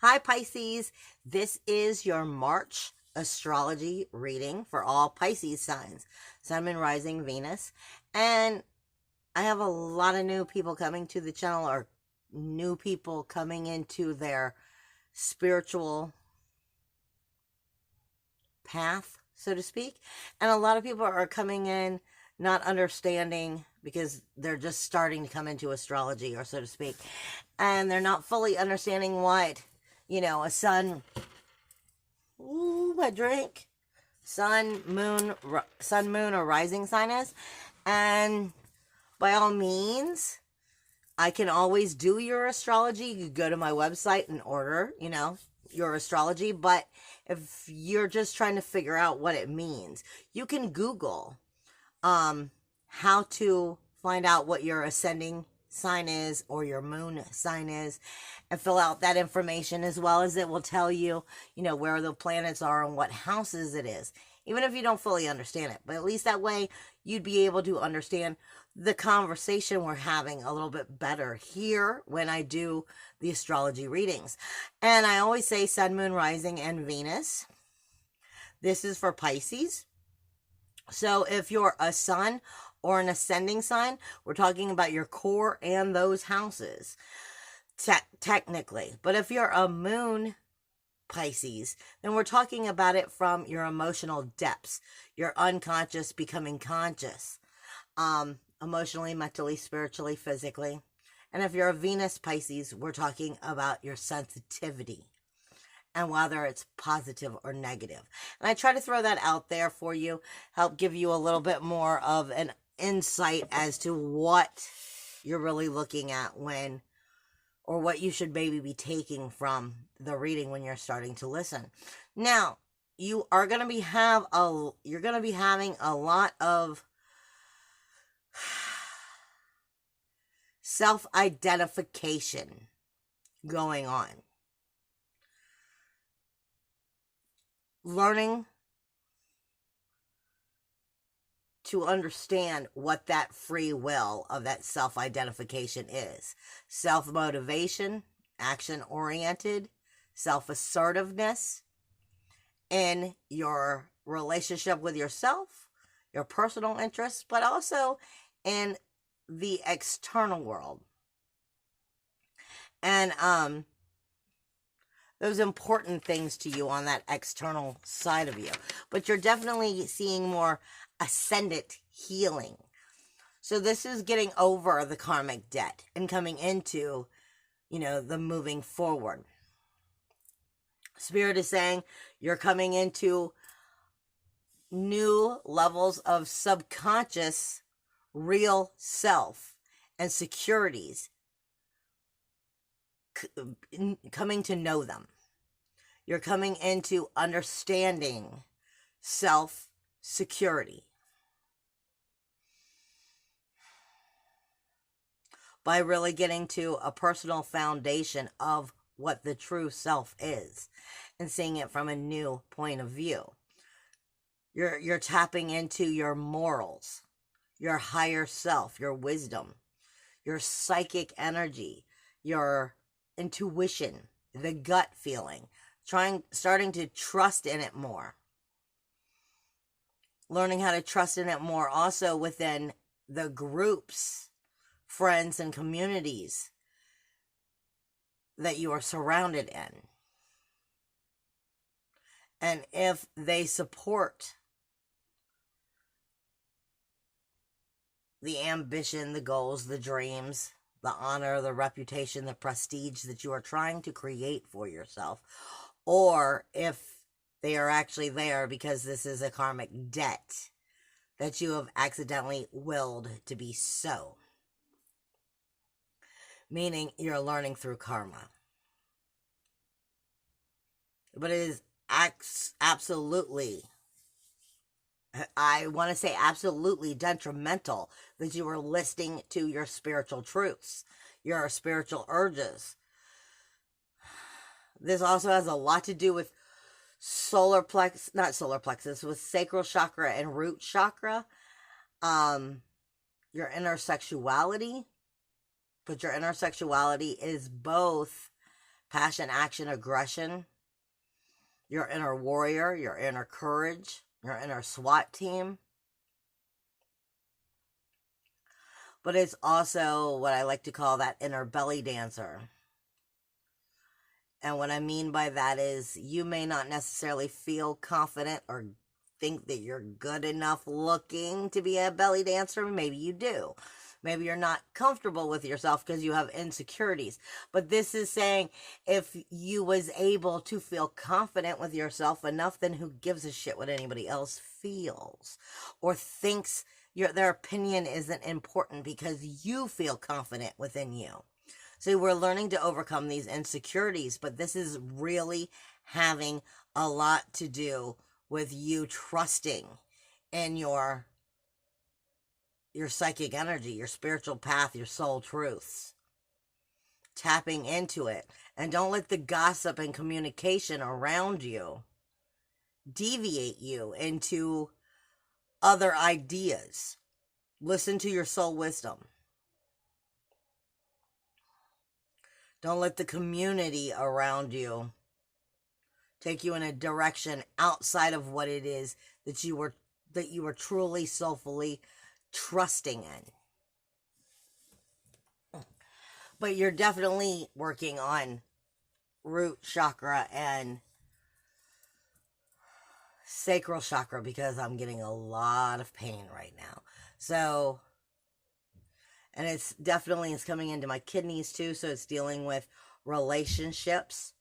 Hi, Pisces. This is your March astrology reading for all Pisces signs, Sun, Moon, Rising, Venus. And I have a lot of new people coming to the channel, or new people coming into their spiritual path, so to speak. And a lot of people are coming in not understanding because they're just starting to come into astrology, or so to speak. And they're not fully understanding what, a sun, ooh, my drink, sun, moon, or rising sign is. And by all means, I can always do your astrology. You go to my website and order, your astrology. But if you're just trying to figure out what it means, you can Google how to find out what your ascending sign is or your moon sign is, and fill out that information, as well as it will tell you, where the planets are and what houses it is, even if you don't fully understand it. But at least that way you'd be able to understand the conversation we're having a little bit better here when I do the astrology readings. And I always say Sun, Moon, Rising, and Venus. This is for Pisces. So if you're a sun or an ascending sign, we're talking about your core and those houses, technically. But if you're a moon Pisces, then we're talking about it from your emotional depths, your unconscious becoming conscious, emotionally, mentally, spiritually, physically. And if you're a Venus Pisces, we're talking about your sensitivity, and whether it's positive or negative. And I try to throw that out there for you, help give you a little bit more of an insight as to what you're really looking at when, or what you should maybe be taking from the reading when you're starting to listen. Now, you are going to be having a lot of self-identification going on. Learning to understand what that free will of that self-identification is. Self-motivation, action-oriented, self-assertiveness in your relationship with yourself, your personal interests, but also in the external world. And those important things to you on that external side of you. But you're definitely seeing more ascendant healing. So this is getting over the karmic debt and coming into, the moving forward. Spirit is saying you're coming into new levels of subconscious real self and securities, coming to know them. You're coming into understanding self-security by really getting to a personal foundation of what the true self is and seeing it from a new point of view. You're tapping into your morals, your higher self, your wisdom, your psychic energy, your intuition, the gut feeling, starting to trust in it more. Learning how to trust in it more also within the groups, friends, and communities that you are surrounded in. And if they support the ambition, the goals, the dreams, the honor, the reputation, the prestige that you are trying to create for yourself, or if they are actually there because this is a karmic debt that you have accidentally willed to be so. Meaning you're learning through karma. But it is absolutely, I want to say absolutely detrimental that you are listening to your spiritual truths, your spiritual urges. This also has a lot to do with with sacral chakra and root chakra. Your inner sexuality. But your inner sexuality is both passion, action, aggression, your inner warrior, your inner courage, your inner SWAT team. But it's also what I like to call that inner belly dancer. And what I mean by that is you may not necessarily feel confident or think that you're good enough looking to be a belly dancer. Maybe you do. Maybe you're not comfortable with yourself because you have insecurities. But this is saying if you was able to feel confident with yourself enough, then who gives a shit what anybody else feels or thinks their opinion isn't important because you feel confident within you. So we're learning to overcome these insecurities, but this is really having a lot to do with you trusting in your psychic energy, your spiritual path, your soul truths. Tapping into it. And don't let the gossip and communication around you deviate you into other ideas. Listen to your soul wisdom. Don't let the community around you take you in a direction outside of what it is that you were truly soulfully trusting in. But you're definitely working on root chakra and sacral chakra because I'm getting a lot of pain right now. So, and it's coming into my kidneys too, so it's dealing with relationships.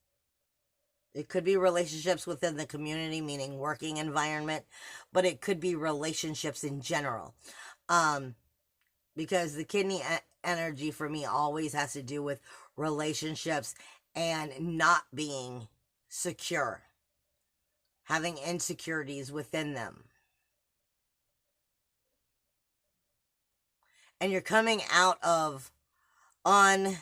It could be relationships within the community, meaning working environment, but it could be relationships in general. Because the kidney energy for me always has to do with relationships and not being secure, having insecurities within them. And you're coming out of on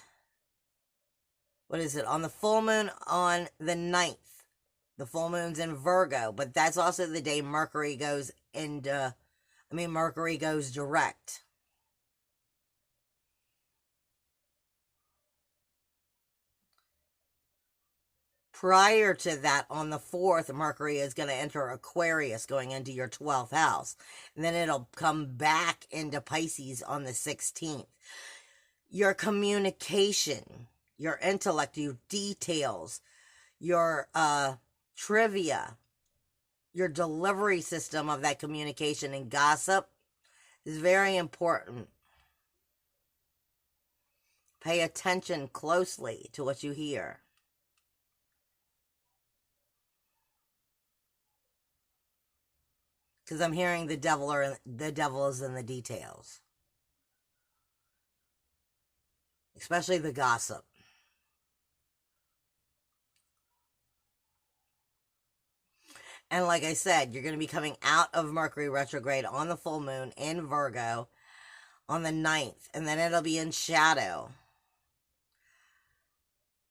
the full moon on the 9th. The full moon's in Virgo, but that's also the day Mercury goes direct. Prior to that, on the 4th, Mercury is going to enter Aquarius, going into your 12th house. And then it'll come back into Pisces on the 16th. Your communication, your intellect, your details, your trivia, your delivery system of that communication and gossip is very important. Pay attention closely to what you hear. Because I'm hearing the devil is in the details. Especially the gossip. And like I said, you're going to be coming out of Mercury retrograde on the full moon in Virgo on the 9th. And then it'll be in shadow.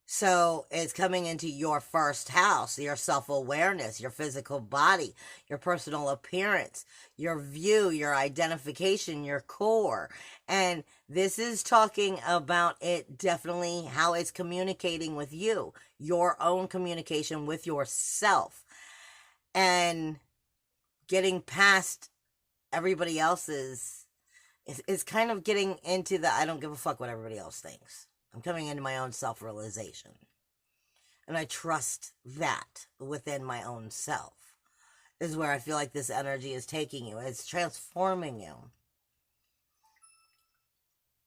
So it's coming into your first house, your self-awareness, your physical body, your personal appearance, your view, your identification, your core. And this is talking about it definitely how it's communicating with you, your own communication with yourself. And getting past everybody else's is kind of getting into the I don't give a fuck what everybody else thinks. I'm coming into my own self-realization. And I trust that within my own self is where I feel like this energy is taking you. It's transforming you.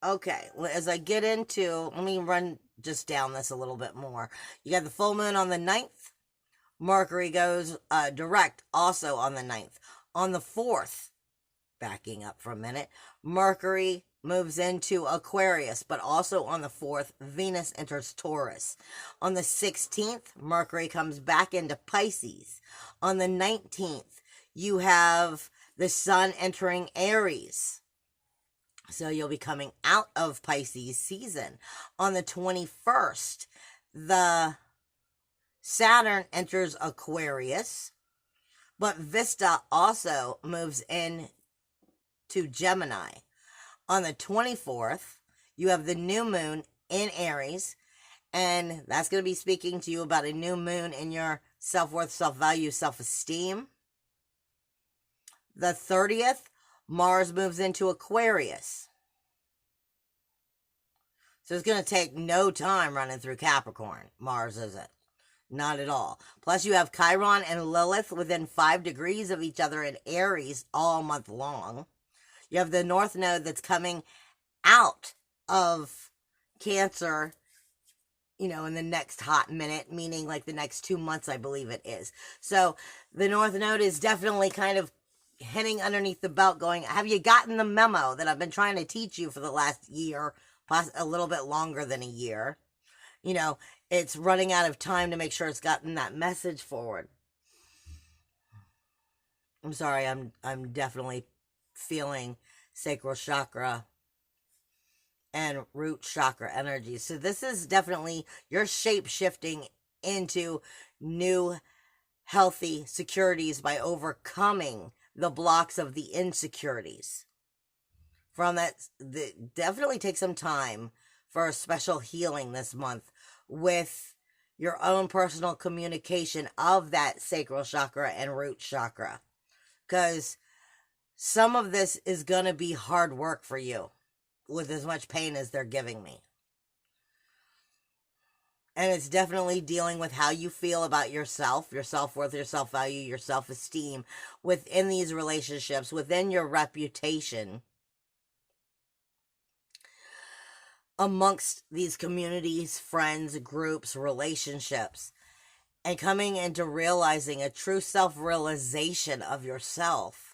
Okay, as I get into, let me run just down this a little bit more. You got the full moon on the 9th. Mercury goes direct also on the 9th. On the 4th, backing up for a minute, Mercury moves into Aquarius, but also on the 4th, Venus enters Taurus. On the 16th, Mercury comes back into Pisces. On the 19th, you have the Sun entering Aries. So you'll be coming out of Pisces season. On the 21st, the Saturn enters Aquarius, but Vesta also moves in to Gemini. On the 24th, you have the new moon in Aries, And that's going to be speaking to you about a new moon in your self-worth, self-value, self-esteem. The 30th, Mars moves into Aquarius. So it's going to take no time running through Capricorn. Mars isn't. Not at all. Plus you have Chiron and Lilith within 5 degrees of each other in Aries all month long. You have the North Node that's coming out of Cancer, in the next hot minute, meaning like the next 2 months, I believe it is. So the North Node is definitely kind of hitting underneath the belt going, have you gotten the memo that I've been trying to teach you for the last year, plus a little bit longer than a year? It's running out of time to make sure it's gotten that message forward. I'm sorry, I'm definitely feeling sacral chakra and root chakra energy. So this is definitely your shape shifting into new healthy securities by overcoming the blocks of the insecurities. From that, definitely take some time for a special healing this month with your own personal communication of that sacral chakra and root chakra. Because some of this is going to be hard work for you with as much pain as they're giving me. And it's definitely dealing with how you feel about yourself, your self-worth, your self-value, your self-esteem within these relationships, within your reputation, amongst these communities, friends, groups, relationships, and coming into realizing a true self-realization of yourself.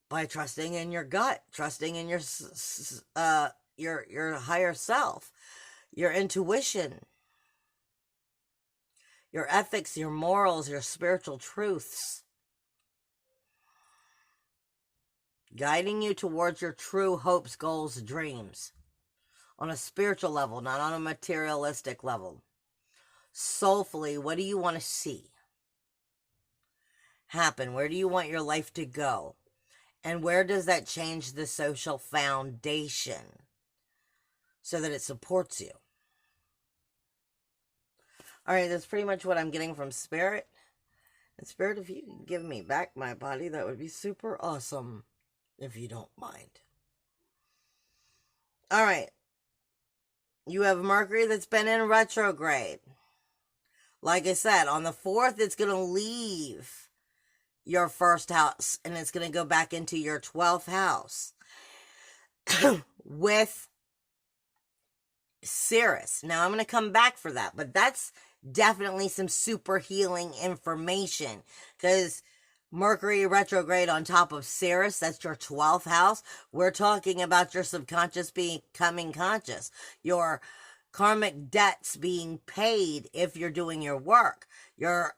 By trusting in your gut, trusting in your higher self, your intuition, your ethics, your morals, your spiritual truths, guiding you towards your true hopes, goals, dreams, on a spiritual level, not on a materialistic level. Soulfully, what do you want to see happen? Where do you want your life to go? And where does that change the social foundation so that it supports you? All right, that's pretty much what I'm getting from Spirit. And Spirit, if you can give me back my body, that would be super awesome, if you don't mind. All right. You have Mercury that's been in retrograde. Like I said, on the 4th, it's going to leave your first house, and it's going to go back into your 12th house with Ceres. Now, I'm going to come back for that, but that's definitely some super healing information, because Mercury retrograde on top of Ceres, that's your 12th house. We're talking about your subconscious becoming conscious, your karmic debts being paid if you're doing your work, your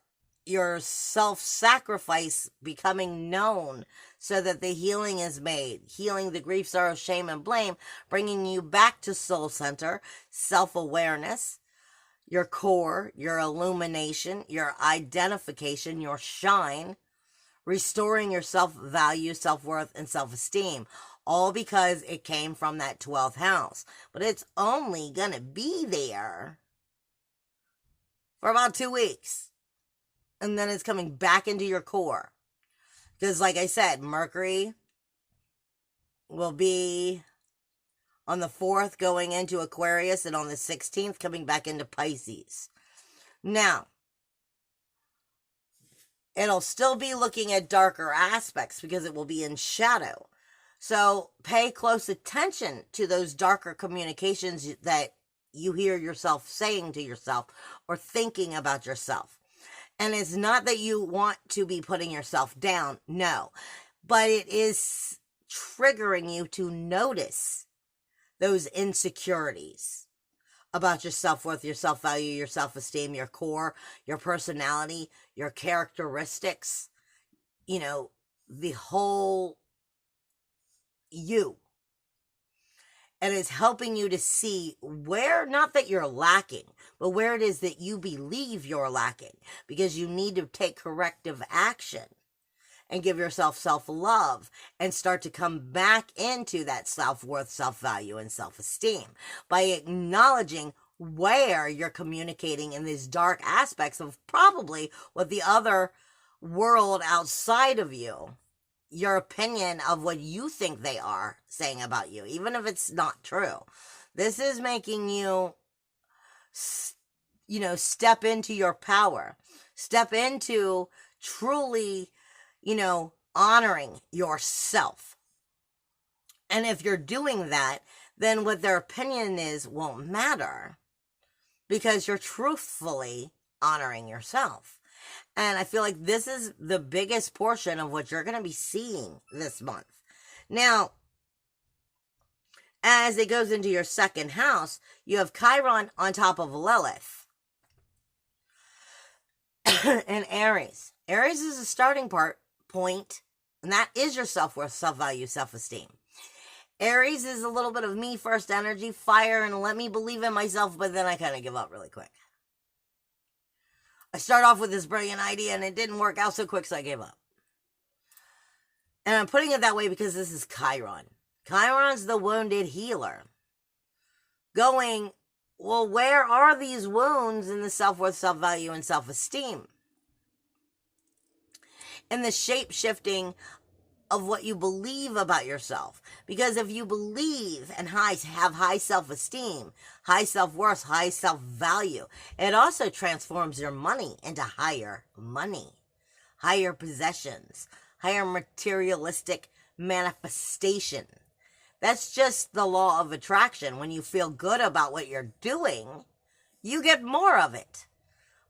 self-sacrifice becoming known so that the healing is made. Healing the grief, sorrow, shame, and blame, bringing you back to soul center, self-awareness, your core, your illumination, your identification, your shine, restoring your self-value, self-worth, and self-esteem. All because it came from that 12th house. But it's only going to be there for about 2 weeks. And then it's coming back into your core. Because like I said, Mercury will be on the 4th going into Aquarius, and on the 16th coming back into Pisces. Now, it'll still be looking at darker aspects because it will be in shadow. So pay close attention to those darker communications that you hear yourself saying to yourself or thinking about yourself. And it's not that you want to be putting yourself down, no. But it is triggering you to notice those insecurities about your self-worth, your self-value, your self-esteem, your core, your personality, your characteristics, the whole you. And it's helping you to see where, not that you're lacking, but where it is that you believe you're lacking, because you need to take corrective action and give yourself self-love and start to come back into that self-worth, self-value, and self-esteem by acknowledging where you're communicating in these dark aspects of probably what the other world outside of you, your opinion of what you think they are saying about you, even if it's not true. This is making you, step into your power, step into truly, honoring yourself. And if you're doing that, then what their opinion is won't matter because you're truthfully honoring yourself. And I feel like this is the biggest portion of what you're going to be seeing this month. Now, as it goes into your second house, you have Chiron on top of Lilith and Aries. Aries is a starting point, and that is your self-worth, self-value, self-esteem. Aries is a little bit of me first energy, fire, and let me believe in myself, but then I kind of give up really quick. I start off with this brilliant idea, and it didn't work out so quick, so I gave up. And I'm putting it that way because this is Chiron. Chiron's the wounded healer. Going, well, where are these wounds in the self-worth, self-value, and self-esteem? And the shape-shifting of what you believe about yourself. Because if you believe and have high self-esteem, high self-worth, high self-value, it also transforms your money into higher money, higher possessions, higher materialistic manifestation. That's just the law of attraction. When you feel good about what you're doing, you get more of it.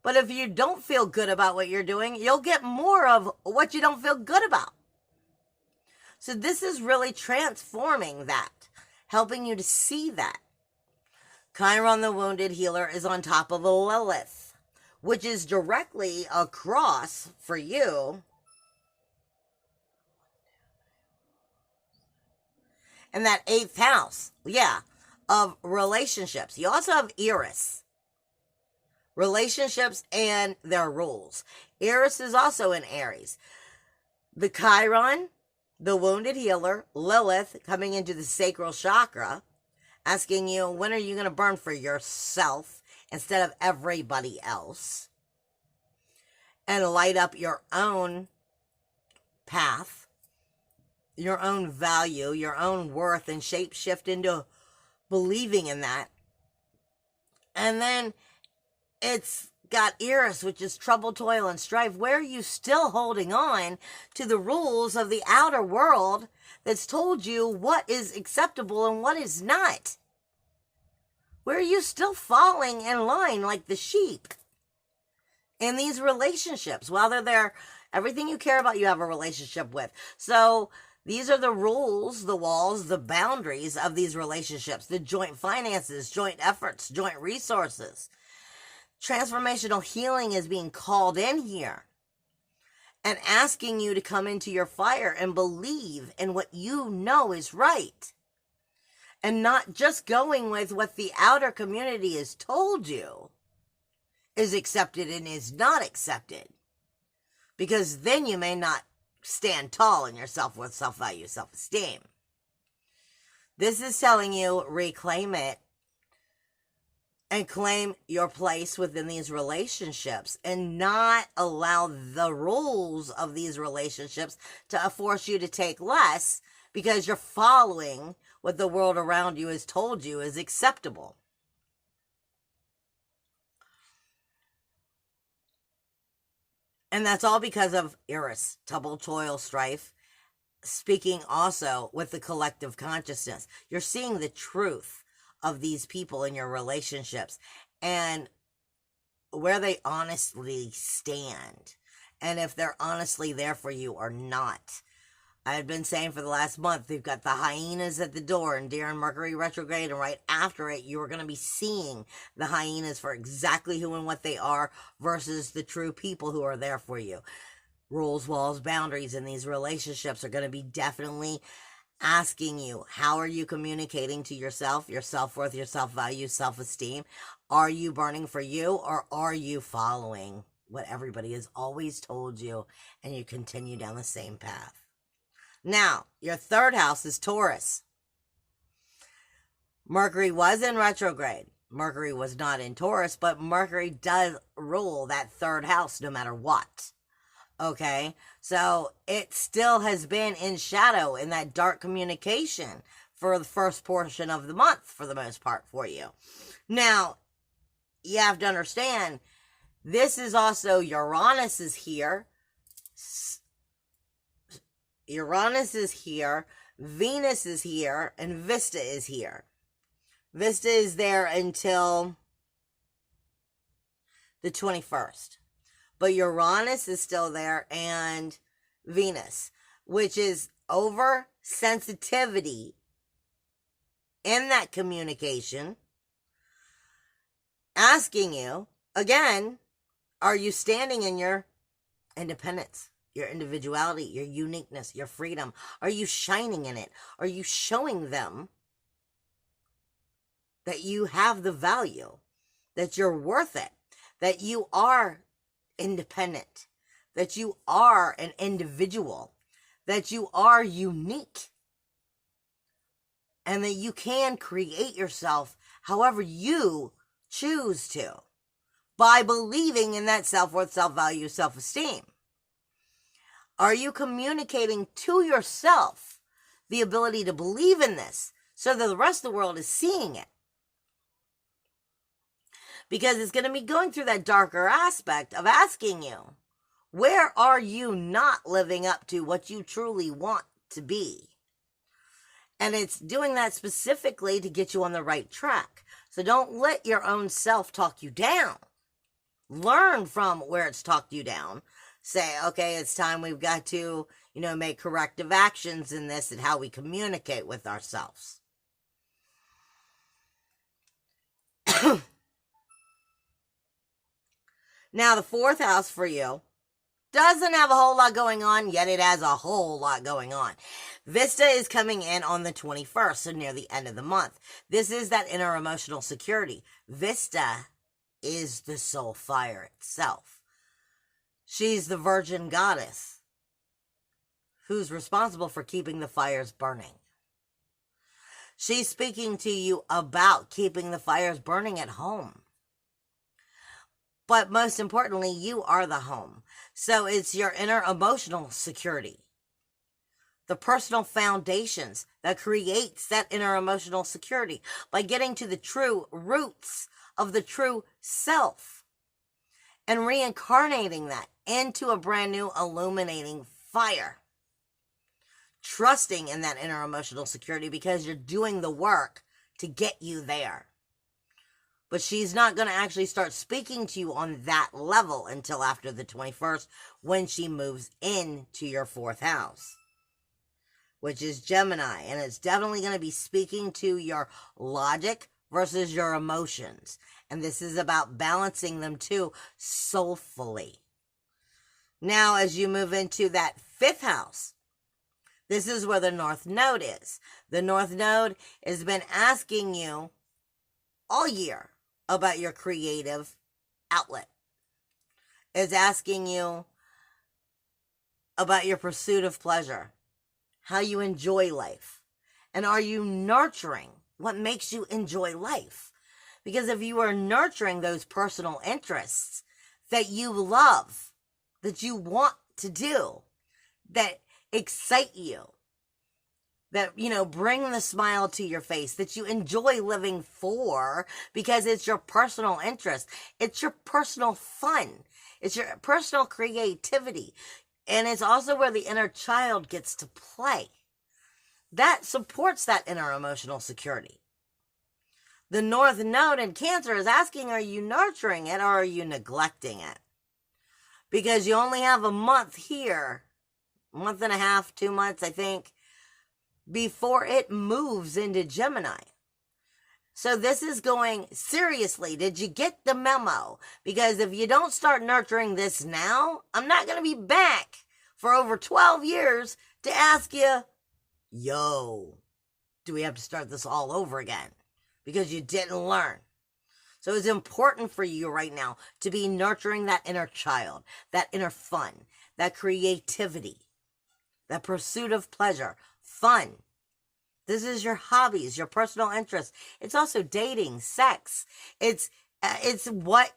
But if you don't feel good about what you're doing, you'll get more of what you don't feel good about. So this is really transforming that, helping you to see that. Chiron, the wounded healer, is on top of Lilith, which is directly across for you. And that 8th house, of relationships. You also have Eris. Relationships and their rules. Eris is also in Aries. The Chiron, the wounded healer, Lilith, coming into the sacral chakra, asking you, when are you going to burn for yourself instead of everybody else? And light up your own path, your own value, your own worth, and shape shift into believing in that. And then it's got Eris, which is trouble, toil, and strife. Where are you still holding on to the rules of the outer world that's told you what is acceptable and what is not? Where are you still falling in line like the sheep in these relationships? While they're there, everything you care about, you have a relationship with. So these are the rules, the walls, the boundaries of these relationships, the joint finances, joint efforts, joint resources. Transformational healing is being called in here and asking you to come into your fire and believe in what you know is right and not just going with what the outer community has told you is accepted and is not accepted, because then you may not stand tall in your self-worth, self-value, self-esteem. This is telling you reclaim it and claim your place within these relationships and not allow the rules of these relationships to force you to take less because you're following what the world around you has told you is acceptable. And that's all because of Eris, trouble, toil, strife, speaking also with the collective consciousness. You're seeing the truth of these people in your relationships and where they honestly stand and if they're honestly there for you or not. I've been saying for the last month, they've got the hyenas at the door and Deer and Mercury retrograde, and right after it, you are going to be seeing the hyenas for exactly who and what they are versus the true people who are there for you. Rules, walls, boundaries in these relationships are going to be definitely asking you, how are you communicating to yourself, your self-worth, your self-value, self-esteem? Are you burning for you or are you following what everybody has always told you, and you continue down the same path. Now, your third house is Taurus. Mercury was in retrograde. Mercury was not in Taurus, but Mercury does rule that third house no matter what. Okay, so it still has been in shadow in that dark communication for the first portion of the month, for the most part, for you. Now, you have to understand, this is also Uranus is here. Uranus is here, Venus is here, and Vesta is here. Vesta is there until the 21st. But Uranus is still there, and Venus, which is oversensitivity in that communication, asking you, again, are you standing in your independence, your individuality, your uniqueness, your freedom? Are you shining in it? Are you showing them that you have the value, that you're worth it, that you are independent, that you are an individual, that you are unique, and that you can create yourself however you choose to by believing in that self-worth, self-value, self-esteem? Are you communicating to yourself the ability to believe in this so that the rest of the world is seeing it? Because it's going to be going through that darker aspect of asking you, where are you not living up to what you truly want to be? And it's doing that specifically to get you on the right track. So don't let your own self talk you down. Learn from where it's talked you down. Say, okay, it's time we've got to, make corrective actions in this and how we communicate with ourselves. Now, the fourth house for you doesn't have a whole lot going on, yet it has a whole lot going on. Vesta is coming in on the 21st, so near the end of the month. This is that inner emotional security. Vesta is the soul fire itself. She's the virgin goddess who's responsible for keeping the fires burning. She's speaking to you about keeping the fires burning at home. But most importantly, you are the home. So it's your inner emotional security, the personal foundations that creates that inner emotional security by getting to the true roots of the true self and reincarnating that into a brand new illuminating fire. Trusting in that inner emotional security because you're doing the work to get you there. But she's not going to actually start speaking to you on that level until after the 21st when she moves into your fourth house, which is Gemini. And it's definitely going to be speaking to your logic versus your emotions. And this is about balancing them too soulfully. Now, as you move into that fifth house, this is where the North Node is. The North Node has been asking you all year about your creative outlet. It's asking you about your pursuit of pleasure, how you enjoy life, and are you nurturing what makes you enjoy life? Because if you are nurturing those personal interests that you love, that you want to do, that excite you, that, bring the smile to your face, that you enjoy living for because it's your personal interest. It's your personal fun. It's your personal creativity. And it's also where the inner child gets to play. That supports that inner emotional security. The North Node in Cancer is asking, are you nurturing it or are you neglecting it? Because you only have a month here, a month and a half, 2 months, I think, before it moves into Gemini. So this is going, seriously, did you get the memo? Because if you don't start nurturing this now, I'm not going to be back for over 12 years to ask you, do we have to start this all over again? Because you didn't learn. So it's important for you right now to be nurturing that inner child, that inner fun, that creativity, that pursuit of pleasure, fun. This is your hobbies, your personal interests. It's also dating, sex. It's what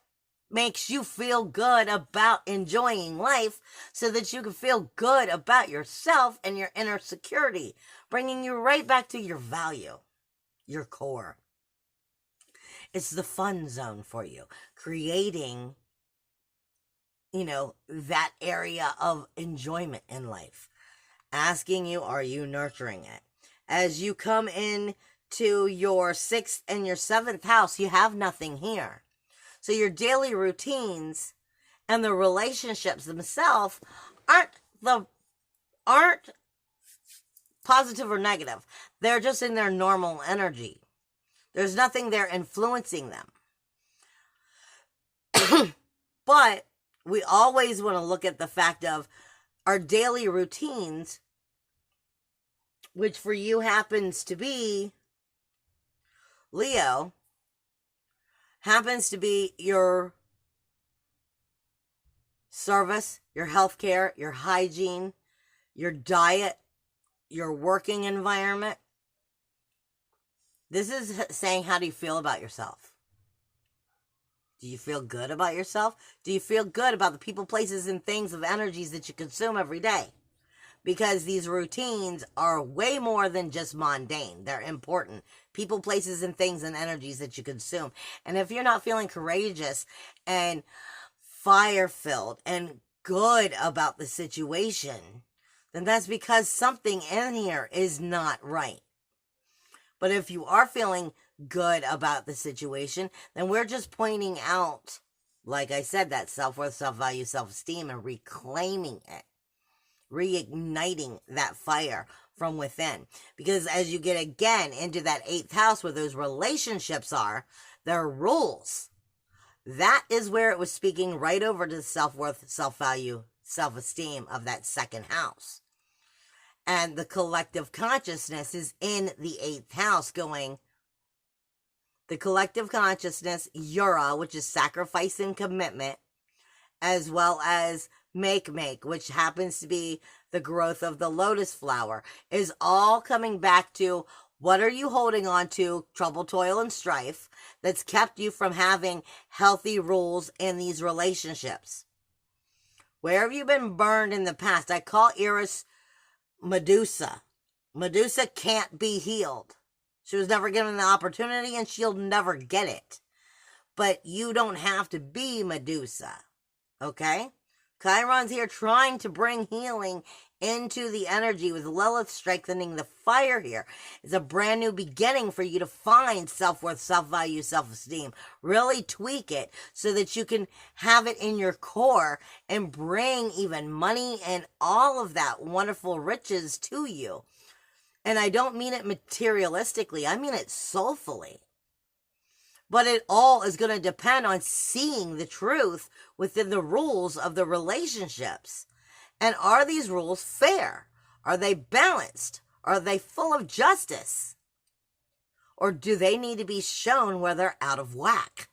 makes you feel good about enjoying life so that you can feel good about yourself and your inner security, bringing you right back to your value, your core. It's the fun zone for you, creating, that area of enjoyment in life. Asking you, are you nurturing it? As you come in to your 6th and your 7th house, you have nothing here. So your daily routines and the relationships themselves aren't positive or negative. They're just in their normal energy. There's nothing there influencing them. But we always want to look at the fact of our daily routines, which for you happens to be Leo, happens to be your service, your healthcare, your hygiene, your diet, your working environment. This is saying, how do you feel about yourself? Do you feel good about yourself? Do you feel good about the people, places, and things of energies that you consume every day? Because these routines are way more than just mundane. They're important. People, places, and things and energies that you consume. And if you're not feeling courageous and fire-filled and good about the situation, then that's because something in here is not right. But if you are feeling good about the situation, then we're just pointing out, like I said, that self-worth, self-value, self-esteem, and reclaiming it. Reigniting that fire from within. Because as you get again into that 8th house where those relationships are, there are rules. That is where it was speaking right over to the self-worth, self-value, self-esteem of that 2nd house. And the collective consciousness is in the 8th house going, the collective consciousness, Yura, which is sacrifice and commitment, as well as make, which happens to be the growth of the lotus flower, is all coming back to what are you holding on to, trouble, toil, and strife, that's kept you from having healthy rules in these relationships. Where have you been burned in the past? I call Eris Medusa. Medusa can't be healed. She was never given the opportunity and she'll never get it. But you don't have to be Medusa. Okay? Chiron's here trying to bring healing into the energy with Lilith strengthening the fire here. It's a brand new beginning for you to find self-worth, self-value, self-esteem. Really tweak it so that you can have it in your core and bring even money and all of that wonderful riches to you. And I don't mean it materialistically. I mean it soulfully. But it all is going to depend on seeing the truth within the rules of the relationships. And are these rules fair? Are they balanced? Are they full of justice? Or do they need to be shown where they're out of whack?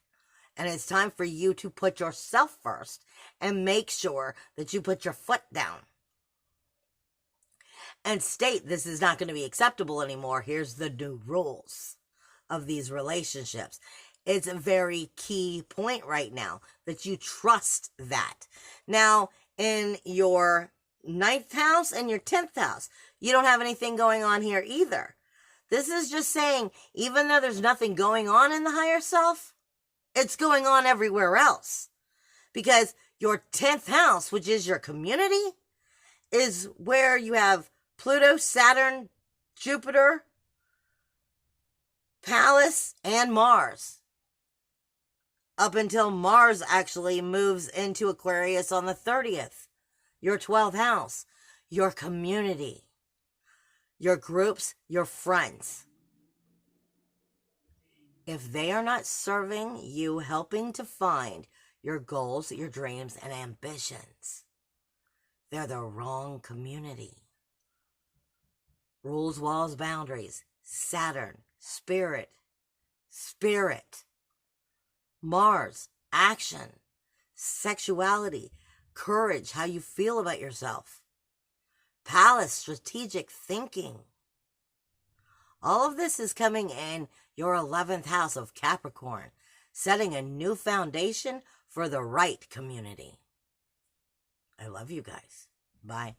And it's time for you to put yourself first and make sure that you put your foot down. And state this is not going to be acceptable anymore. Here's the new rules of these relationships. It's a very key point right now that you trust that. Now, in your 9th house and your 10th house, you don't have anything going on here either. This is just saying, even though there's nothing going on in the higher self, it's going on everywhere else. Because your 10th house, which is your community, is where you have Pluto, Saturn, Jupiter, Pallas, and Mars. Up until Mars actually moves into Aquarius on the 30th. Your 12th house, your community, your groups, your friends. If they are not serving you, helping to find your goals, your dreams, and ambitions, they're the wrong community. Rules, walls, boundaries, Saturn, spirit. Mars, action, sexuality, courage, how you feel about yourself. Palace, strategic thinking. All of this is coming in your 11th house of Capricorn, setting a new foundation for the right community. I love you guys. Bye.